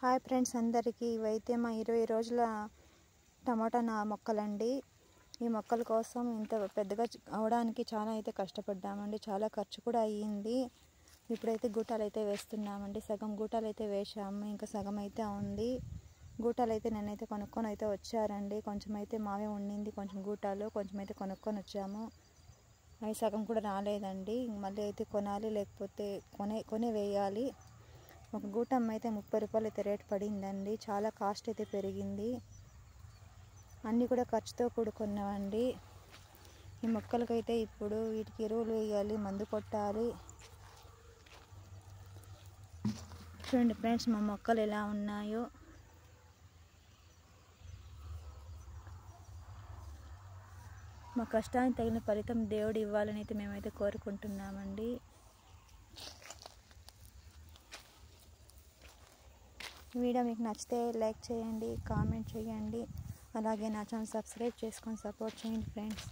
Hi friends అందరికీ, ఇవైతే మా 20 రోజుల టమాటా మొక్కలండి. ఈ మొక్కల కోసం ఇంత పెద్దగా అవడానికి చాలా అయితే కష్టపడ్డామండి. చాలా ఖర్చు కూడా అయ్యింది. ఇప్పుడైతే గూటాలు అయితే వేస్తున్నామండి. సగం గూటాలు అయితే వేసాము, ఇంకా సగం అయితే ఉంది. గూటాలు అయితే నేనైతే కొనుక్కొని అయితే వచ్చారండి. కొంచెం అయితే మావే ఉండింది, కొంచెం గూటాలు, కొంచెం అయితే కొనుక్కొని వచ్చాము. అవి సగం కూడా రాలేదండి. మళ్ళీ అయితే కొనాలి, లేకపోతే కొనే వేయాలి. ఒక గూటం అయితే 30 రూపాయలు అయితే రేట్ పడిందండి. చాలా కాస్ట్ అయితే పెరిగింది. అన్నీ కూడా ఖర్చుతో కూడుకున్నవండి. ఈ మొక్కలకైతే ఇప్పుడు వీటికి ఎరువులు వేయాలి, మందు కొట్టాలి. చూడండి ఫ్రెండ్స్, మా మొక్కలు ఎలా ఉన్నాయో. మా కష్టానికి తగిన ఫలితం దేవుడు ఇవ్వాలని అయితే మేమైతే కోరుకుంటున్నామండి. వీడియో మీకు నచ్చితే లైక్ చేయండి, కామెంట్ చేయండి, అలాగే నా ఛానల్ సబ్స్క్రైబ్ చేసుకొని సపోర్ట్ చేయండి ఫ్రెండ్స్.